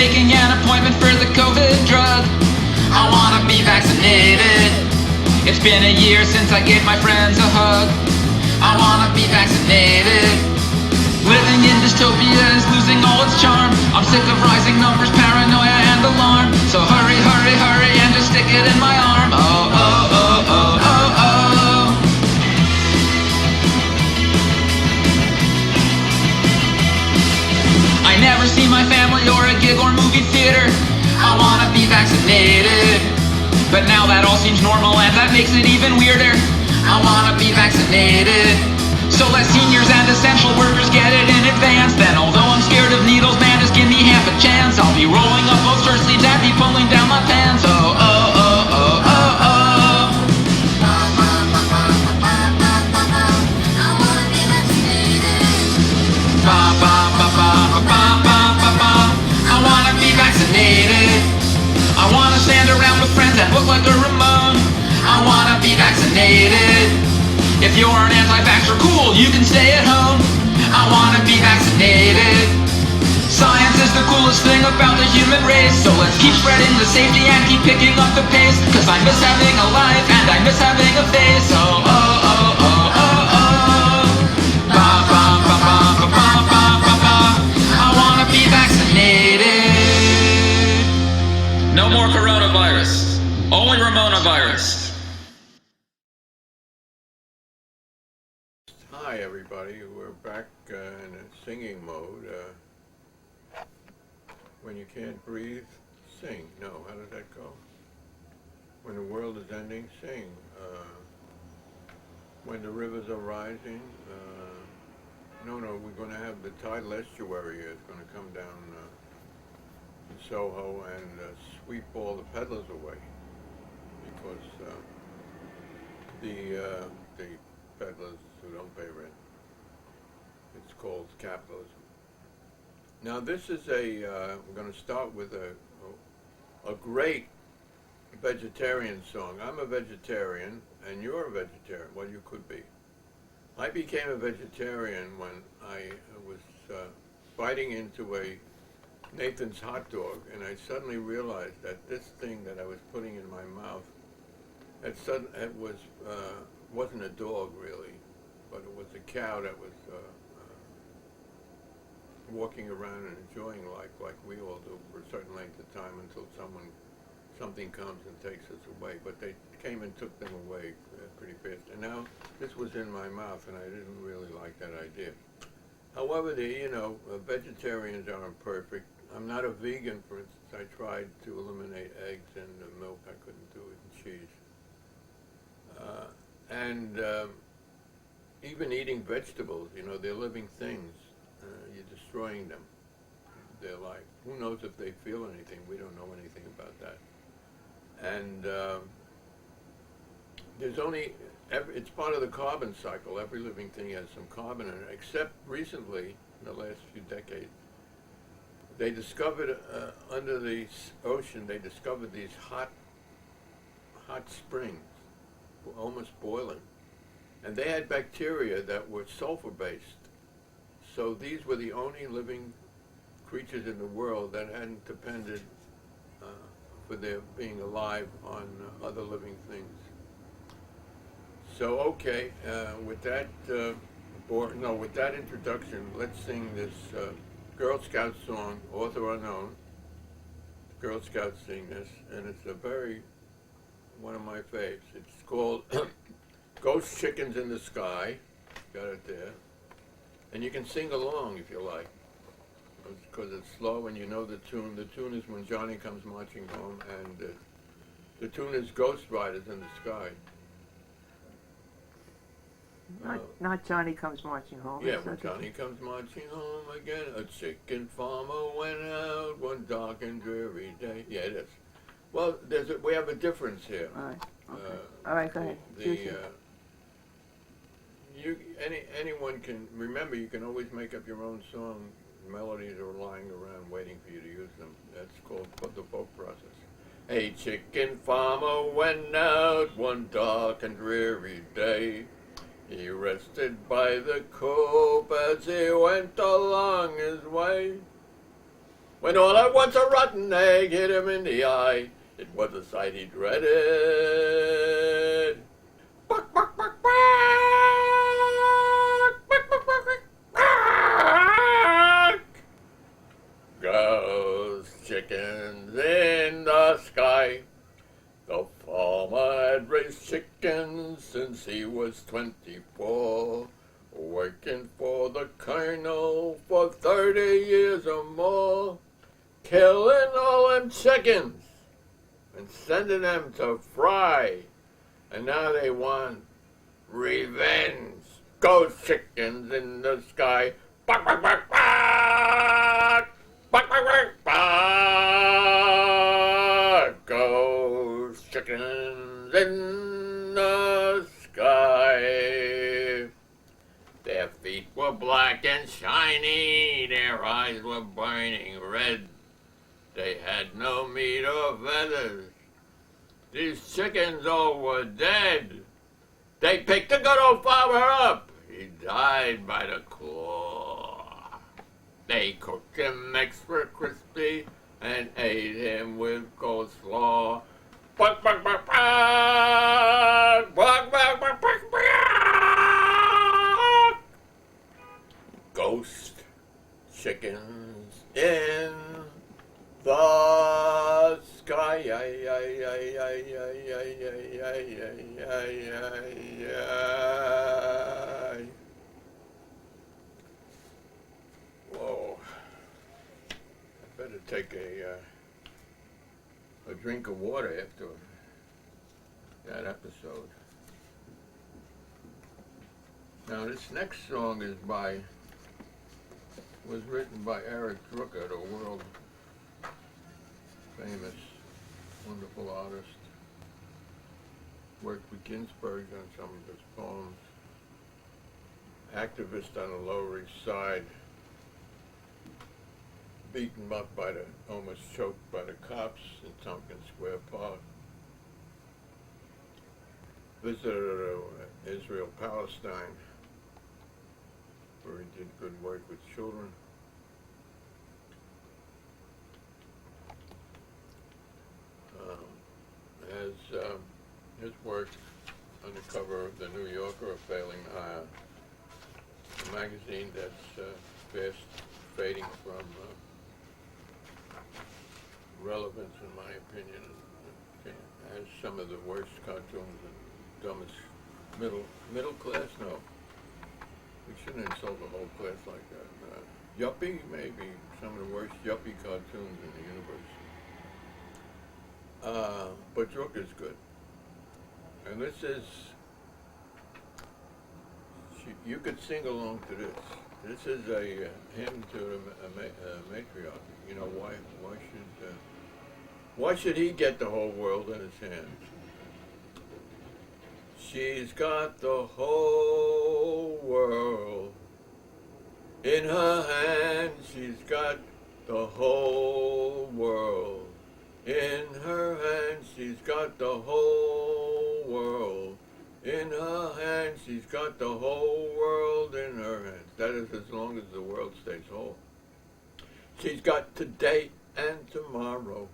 making an appointment for the COVID drug. I wanna be vaccinated. It's been a year since I gave my friends a hug. I wanna be vaccinated. Living in dystopia is losing all its charm. I'm sick of rising numbers, paranoia and alarm. So hurry, hurry, hurry and just stick it in my arm. Oh, oh, oh, oh, oh, oh. I never see my family or a gig or movie theater. I wanna be vaccinated. But now that all seems normal and that makes it even weirder. I wanna be vaccinated. So let seniors and essential workers get it in advance. Then although I'm scared of needles, man, just give me half a chance. I'll be rolling up those shirt sleeves and be pulling down my pants. Oh, oh, oh, oh, oh, oh. I wanna be vaccinated. Ba, ba, ba, ba, ba, ba, ba, ba. I wanna be vaccinated. I wanna stand around with friends and look like a Ramone. I wanna be vaccinated. If you're an anti-vaxxer, cool, you can stay at home. I wanna be vaccinated. Science is the coolest thing about the human race. So let's keep spreading the safety and keep picking up the pace. Cause I miss having a life and I miss having a face. Oh, oh, oh, oh, oh, oh. Ba, ba, ba, ba, ba, ba, ba, ba, ba. I wanna be vaccinated. No more coronavirus. Only Ramonavirus. Hi everybody, we're back in a singing mode. When you can't breathe, sing. No, how does that go? When the world is ending, sing. When the rivers are rising, no, we're going to have the tidal estuary is going to come down in Soho and sweep all the peddlers away, because the peddlers who don't pay rent. It's called capitalism. Now this is we're going to start with a great vegetarian song. I'm a vegetarian and you're a vegetarian. Well, you could be. I became a vegetarian when I was biting into a Nathan's hot dog, and I suddenly realized that this thing that I was putting in my mouth, it wasn't a dog really, but it was a cow that was walking around and enjoying life like we all do for a certain length of time until something comes and takes us away. But they came and took them away pretty fast. And now this was in my mouth, and I didn't really like that idea. However, vegetarians aren't perfect. I'm not a vegan, for instance. I tried to eliminate eggs and milk. I couldn't do it, and cheese. Even eating vegetables, they're living things. You're destroying them, their life. Who knows if they feel anything? We don't know anything about that. And it's part of the carbon cycle. Every living thing has some carbon in it, except recently, in the last few decades, they discovered under the ocean, they discovered these hot springs, almost boiling. And they had bacteria that were sulfur-based. So these were the only living creatures in the world that hadn't depended for their being alive on other living things. So okay, with that introduction, let's sing this Girl Scout song, author unknown. Girl Scouts sing this, and it's one of my faves. It's called Ghost Chickens in the Sky. Got it there. And you can sing along if you like, because it's slow and you know the tune. The tune is When Johnny Comes Marching Home, and the tune is Ghost Riders in the Sky. Not Johnny Comes Marching Home. Yeah, when Johnny comes marching home again, a chicken farmer went out one dark and dreary day. Yeah, it is. Well, we have a difference here. All right. Okay. All right, go ahead. Anyone can remember. You can always make up your own song. Melodies are lying around waiting for you to use them. That's called the folk process. A chicken farmer went out one dark and dreary day. He rested by the coop as he went along his way. when all at once a rotten egg hit him in the eye. It was a sight he dreaded. Buck, buck, buck, buck. Buck, buck, buck, buck. Buck. Ghost chickens in the sky. The farmer had raised chickens since he was 24, working for the colonel for 30 years or more, killing all them chickens and sending them to fry. And now they want revenge. Ghost chickens in the sky. Bark, bark, bark, bark. Bark, bark, bark, bark. Ghost chickens in the sky. Their feet were black and shiny. Their eyes were burning red. They had no meat or feathers. These chickens all were dead. They picked the good old farmer up. He died by the claw. They cooked him extra crispy and ate him with coleslaw. Buck, buck, buck, buck. Buck, buck, buck, buck, buck. Ghost chickens in the sky. Whoa. I better take a drink of water after that episode. Now this next song was written by Eric Drooker, the world famous, wonderful artist. Worked with Ginsberg on some of his poems. Activist on the Lower East Side. Beaten up almost choked by the cops in Tompkins Square Park. Visited Israel, Palestine, where he did good work with children. His work on the cover of the New Yorker, a magazine that's fast fading from relevance, in my opinion. It has some of the worst cartoons and dumbest middle class. No, we shouldn't insult the whole class like that. Yuppie, maybe some of the worst yuppie cartoons in the universe. But Drooker's good. And this is, you could sing along to this. This is a hymn to a matriarch. You know, why should he get the whole world in his hands? She's got the whole world in her hands. She's got the whole world in her hands. She's got the whole world in her hands. She's got the whole world in her hands. That is as long as the world stays whole. She's got today and tomorrow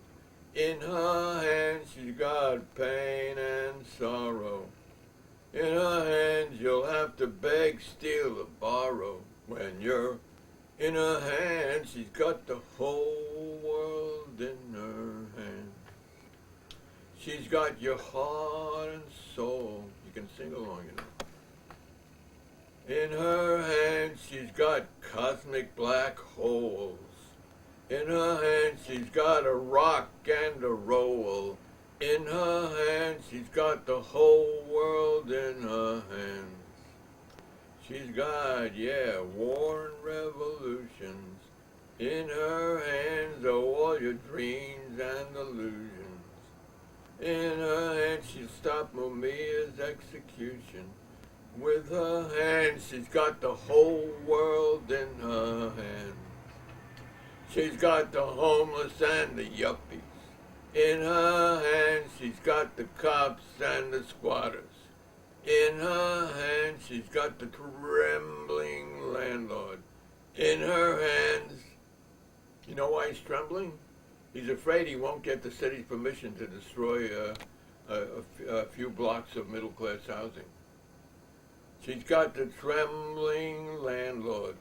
in her hands. She's got pain and sorrow in her hands. You'll have to beg, steal, or borrow when you're in her hands. She's got the whole world in her hands. She's got your heart and soul. You can sing along, you know. In her hands, she's got cosmic black holes. In her hands, she's got a rock and a roll. In her hands, she's got the whole world in her hands. She's got, war and revolutions. In her hands are all your dreams and illusions. In her hands, she'll stop Mumia's execution. With her hands, she's got the whole world in her hands. She's got the homeless and the yuppies. In her hands, she's got the cops and the squatters. In her hands, she's got the trembling landlord. In her hands, You know why he's trembling? He's afraid he won't get the city's permission to destroy a few blocks of middle-class housing. She's got the trembling landlord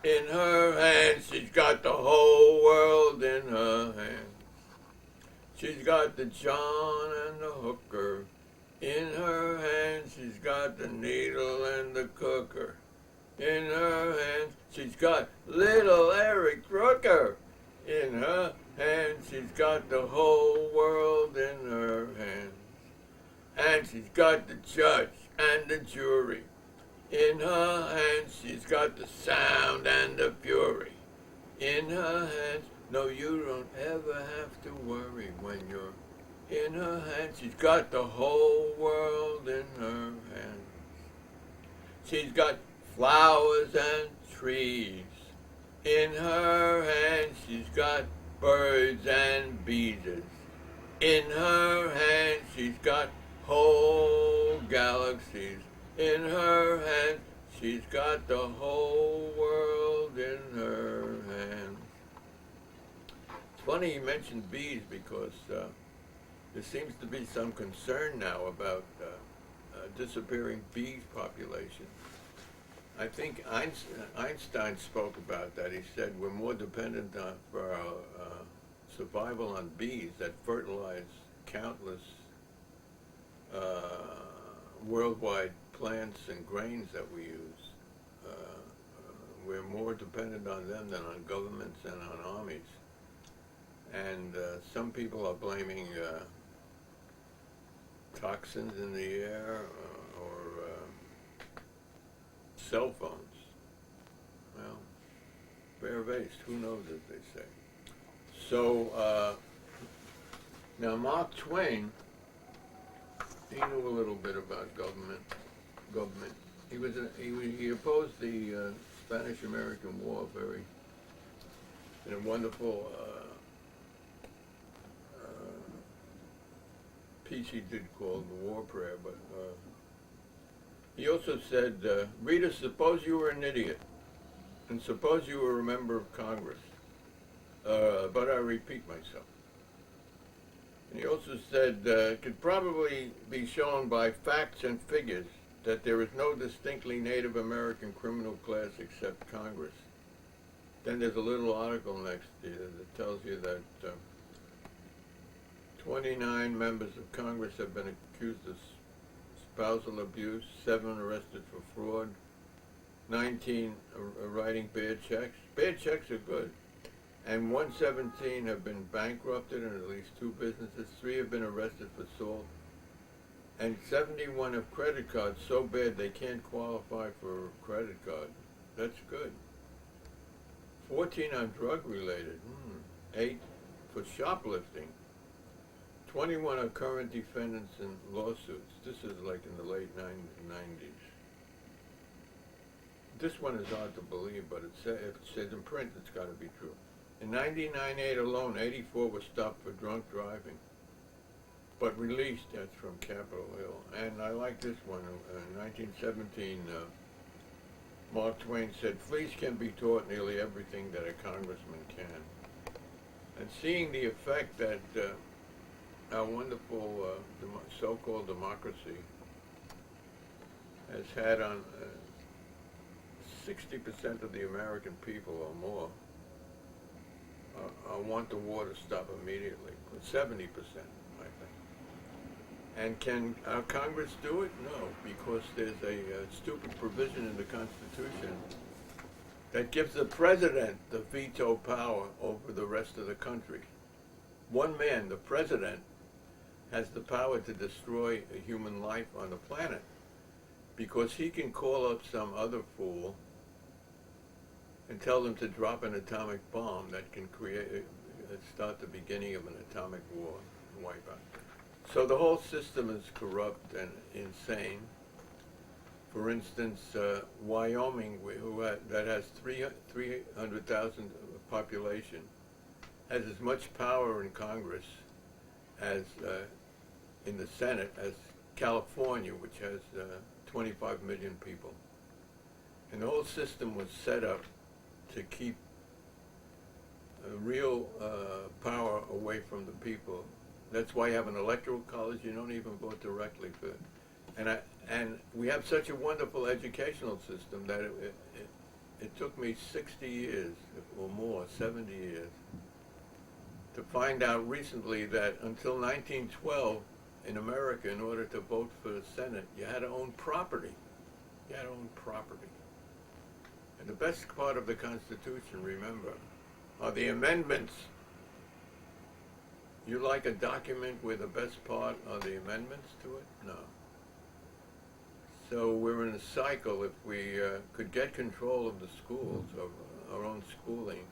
in her hands. She's got the whole world in her hands. She's got the John and the hooker in her hands. She's got the needle and the cooker in her hands. She's got little Eric Drooker in her hands. She's got the whole world in her hands. And she's got the judge and the jury in her hands. She's got the sound and the fury in her hands. No, you don't ever have to worry when you're in her hands. She's got the whole world in her hands. She's got flowers and trees in her hands. She's got birds and bees in her hands. She's got whole galaxies in her hands. She's got the whole world in her hands. It's funny you mentioned bees because there seems to be some concern now about disappearing bee population. I think Einstein spoke about that. He said we're more dependent for our survival on bees that fertilize countless worldwide plants and grains that we use. We're more dependent on them than on governments and on armies. And some people are blaming toxins in the air or cell phones. Well, bare-faced, who knows, as they say. So, now Mark Twain, he knew a little bit about government. He opposed the Spanish-American War in a wonderful piece he did called The War Prayer, but he also said, Rita, suppose you were an idiot, and suppose you were a member of Congress, but I repeat myself. And he also said, it could probably be shown by facts and figures that there is no distinctly Native American criminal class except Congress. Then there's a little article next to you that tells you that 29 members of Congress have been accused of spousal abuse, 7 arrested for fraud, 19 writing bad checks. Bad checks are good. And 117 have been bankrupted in at least 2 businesses. 3 have been arrested for assault. And 71 have credit cards so bad they can't qualify for a credit card. That's good. 14 are drug-related. 8 for shoplifting. 21 are current defendants in lawsuits. This is like in the late 90s. This one is hard to believe, but if it says in print, it's got to be true. In 1998 alone, 84 were stopped for drunk driving, but released. That's from Capitol Hill. And I like this one. In 1917, Mark Twain said, fleas can be taught nearly everything that a congressman can. And seeing the effect that our wonderful so-called democracy has had on 60% of the American people or more, I want the war to stop immediately. 70%, I think. And can our Congress do it? No, because there's a stupid provision in the Constitution that gives the president the veto power over the rest of the country. One man, the president, has the power to destroy a human life on the planet because he can call up some other fool and tell them to drop an atomic bomb that can start the beginning of an atomic war and wipe out. So the whole system is corrupt and insane. For instance, Wyoming, that has 300,000 population, has as much power in Congress as in the Senate as California, which has 25 million people. And the whole system was set up to keep real power away from the people. That's why you have an electoral college. You don't even vote directly for it. And we have such a wonderful educational system that it took me 60 years or more, 70 years, to find out recently that until 1912 in America, in order to vote for the Senate, you had to own property. You had to own property. And the best part of the Constitution, remember, are the amendments. You like a document where the best part are the amendments to it? No. So we're in a cycle. If we could get control of the schools, of our own schooling,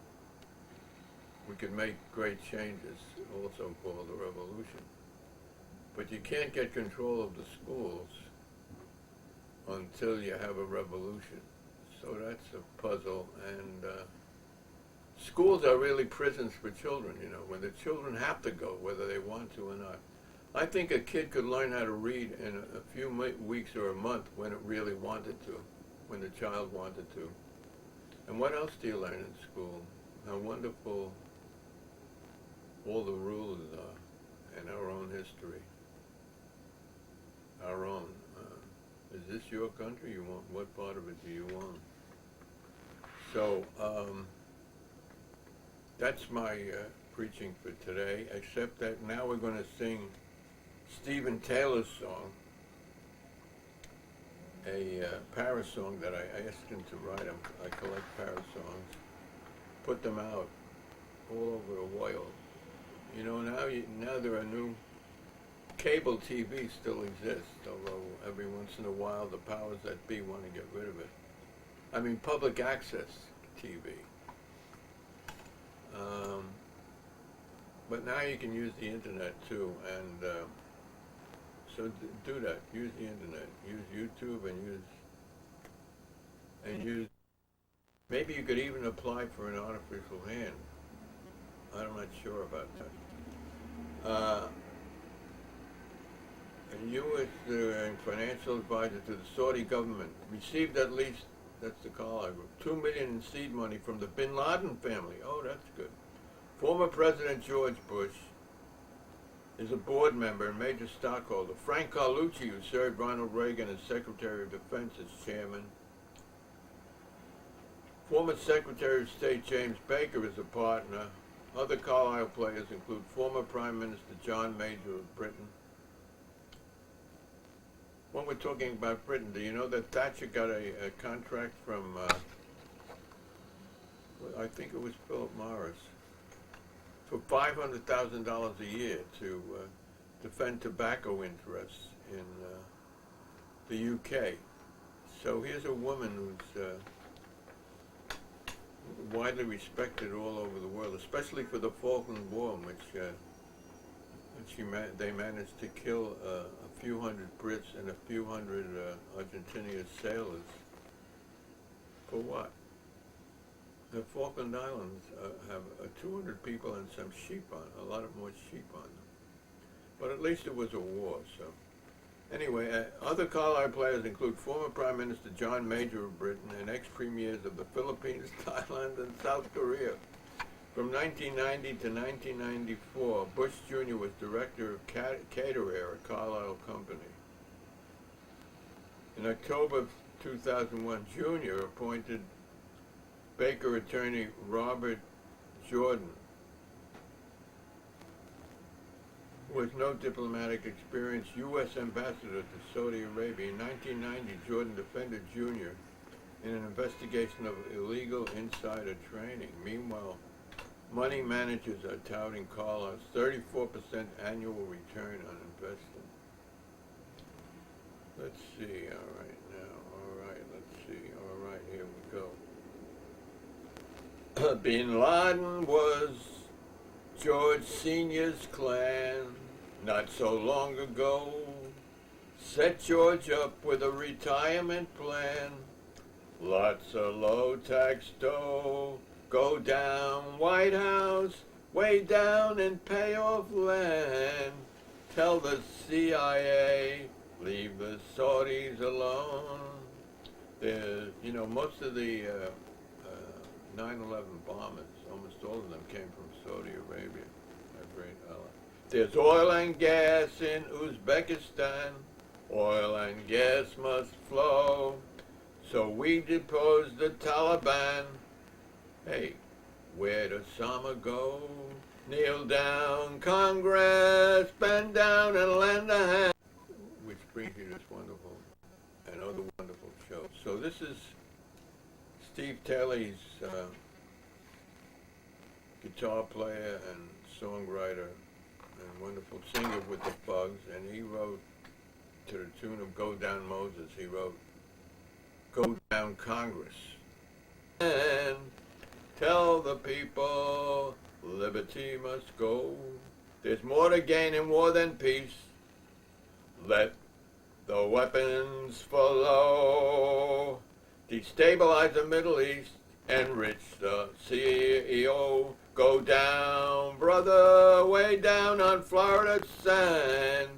we could make great changes, also called a revolution. But you can't get control of the schools until you have a revolution. So that's a puzzle. And schools are really prisons for children, you know, when the children have to go, whether they want to or not. I think a kid could learn how to read in a few weeks or a month when it really wanted to, when the child wanted to. And what else do you learn in school? How wonderful all the rules are, and our own history. Our own. Is this your country? You want? What part of it do you want? So that's my preaching for today. Except that now we're going to sing Stephen Taylor's song, a para song that I asked him to write. I collect para songs, put them out all over the world. You know, now there are new. Cable TV still exists, although every once in a while the powers that be want to get rid of it. I mean, public access TV. But now you can use the internet too, and so do that. Use the internet. Use YouTube and use. Maybe you could even apply for an artificial hand. I'm not sure about that. And you, as the financial advisor to the Saudi government, received at least, that's the call I wrote, $2 million in seed money from the Bin Laden family. Oh, that's good. Former President George Bush is a board member and major stockholder. Frank Carlucci, who served Ronald Reagan as Secretary of Defense, as chairman. Former Secretary of State James Baker is a partner. Other Carlyle players include former Prime Minister John Major of Britain. When we're talking about Britain, do you know that Thatcher got a contract from, I think it was Philip Morris, for $500,000 a year to defend tobacco interests in the UK. So here's a woman who's widely respected all over the world, especially for the Falkland War, in which they managed to kill a few hundred Brits and a few hundred Argentinian sailors. For what? The Falkland Islands have 200 people and some sheep on, a lot of more sheep on them. But at least it was a war, so. Anyway, other Carlyle players include former Prime Minister John Major of Britain and ex-premiers of the Philippines, Thailand, and South Korea. From 1990 to 1994, Bush Jr. was director of Caterware, a Carlyle company. In October of 2001, Jr. appointed Baker attorney Robert Jordan, who has no diplomatic experience, U.S. ambassador to Saudi Arabia. In 1990, Jordan defended Jr. in an investigation of illegal insider trading. Meanwhile, money managers are touting Carlyle's 34% annual return on investment. Let's see, let's see, here we go. Bin Laden was George Sr.'s clan, not so long ago. Set George up with a retirement plan, lots of low-tax dough. Go down White House, way down and pay off land. Tell the CIA, leave the Saudis alone. Most of the 9/11 bombers, almost all of them came from Saudi Arabia. A great ally. There's oil and gas in Uzbekistan. Oil and gas must flow. So we depose the Taliban. Hey, where does Osama go? Kneel down, Congress, bend down and lend a hand. Which brings you this wonderful and other wonderful show. So this is Steve Talley's guitar player and songwriter and wonderful singer with the Bugs, and he wrote to the tune of Go Down Moses, he wrote Go Down Congress. And tell the people liberty must go. There's more to gain in war than peace. Let the weapons flow. Destabilize the Middle East. Enrich the CEO. Go down, brother, way down on Florida sand.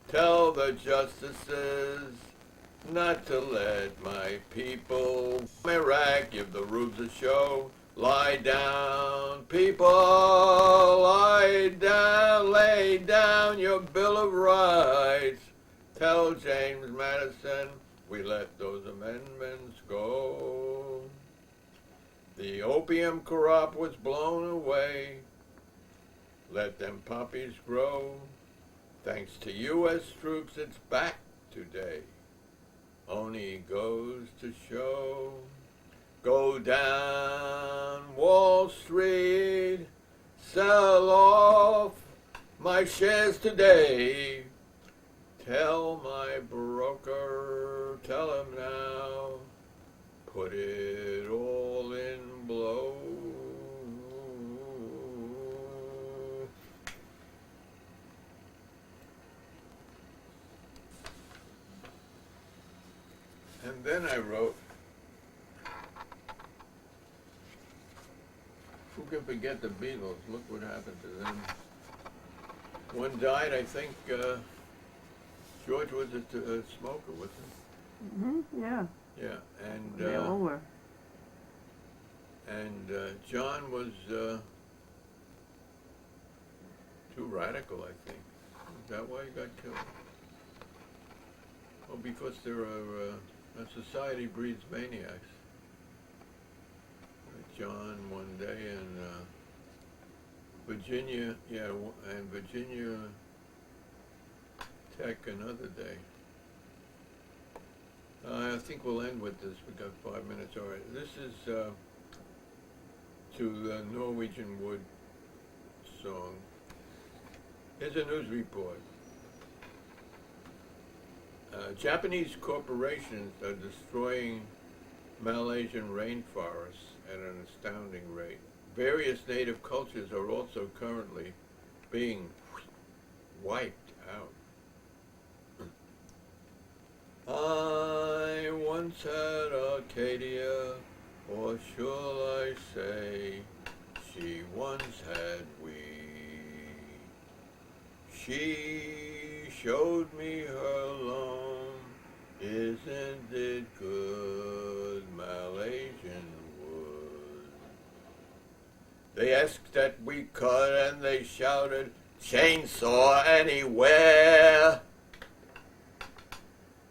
Tell the justices not to let my people Iraq give the rubes a show. Lie down, people, lie down, lay down your Bill of Rights. Tell James Madison we let those amendments go. The opium crop was blown away. Let them poppies grow. Thanks to U.S. troops, it's back today. Only goes to show. Go down Wall Street, sell off my shares today. Tell my broker, tell him now, put it all in blow. And then I wrote, who can forget the Beatles? Look what happened to them. One died, I think, George was a smoker, wasn't Mm-hmm, yeah. he? Yeah, and They all were. John was too radical, I think. Is that why he got killed? Well, because there are, a society breeds maniacs. John one day and Virginia, and Virginia Tech another day. I think we'll end with this. We've got 5 minutes. All right. This is to the Norwegian Wood song. Here's a news report. Japanese corporations are destroying Malaysian rainforests at an astounding rate. Various native cultures are also currently being wiped out. I once had Arcadia, or shall I say, she once had we. She showed me her lawn, isn't it good, Malaysian wood? They asked that we cut and they shouted, chainsaw anywhere.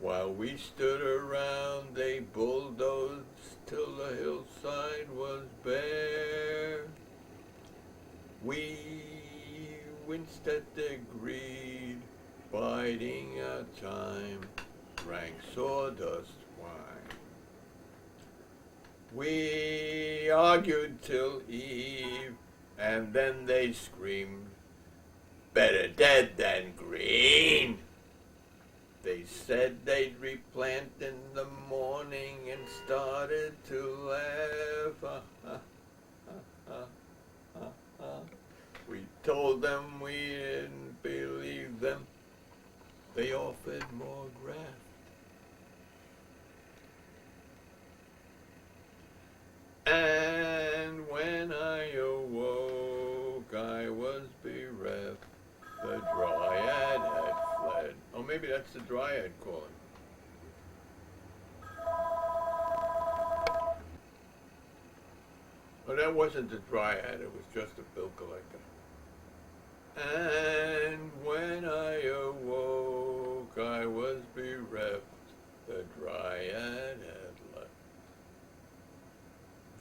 While we stood around, they bulldozed till the hillside was bare. We winced at their greed, biding our time, drank sawdust wine. We argued till eve, and then they screamed, better dead than green. They said they'd replant in the morning and started to laugh. We told them we didn't believe them. They offered more graft. And when I awoke, I was bereft. The dryad had fled. Oh, maybe that's the dryad calling. that wasn't the dryad, it was just a bill collector. And when I awoke, I was bereft, the dryad had left.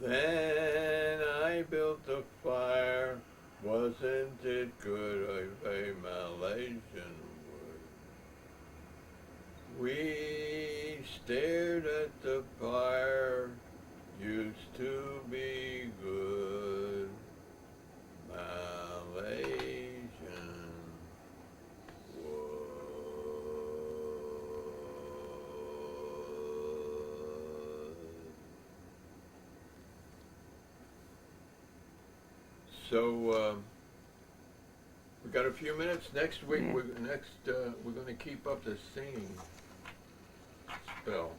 Then I built a fire, wasn't it good of a Malaysian wood? We stared at the fire, used to be good, Malaysian wood. So we got a few minutes. Next week, Yeah. we're going to keep up the singing spell.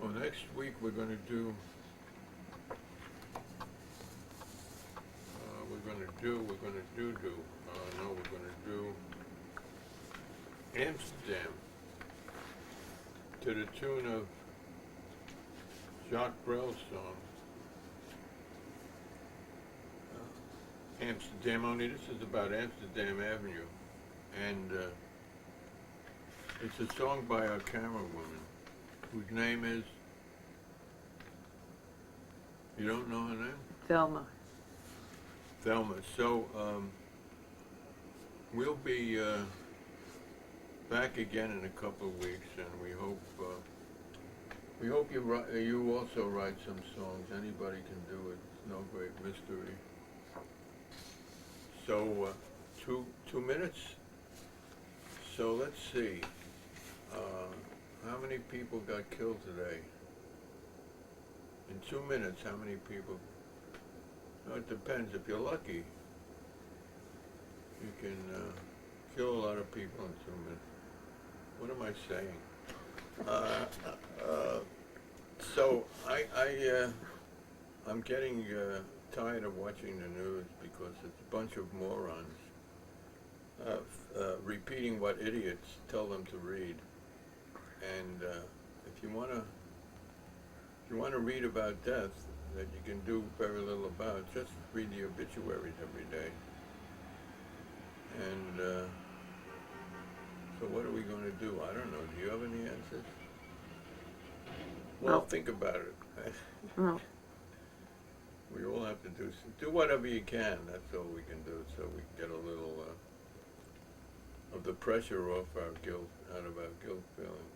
Oh, next week we're going to do. We're going to do. No, we're going to do Amsterdam to the tune of Jacques Brel's song. Amsterdam, only this is about Amsterdam Avenue, and it's a song by a camera woman whose name is, you don't know her name? Thelma. Thelma. So we'll be back again in a couple of weeks, and we hope you also write some songs. Anybody can do it. It's no great mystery. So 2 minutes. So let's see. How many people got killed today? In 2 minutes, how many people? No, it depends. If you're lucky, you can kill a lot of people in 2 minutes. What am I saying? So I'm getting tired of watching the news because it's a bunch of morons repeating what idiots tell them to read. And if you want to read about death that you can do very little about, just read the obituaries every day. And so what are we going to do? I don't know. Do you have any answers? Well, No. think about it. No. We all have to do whatever you can. That's all we can do, so we can get a little of the pressure off our guilt, out of our guilt feeling.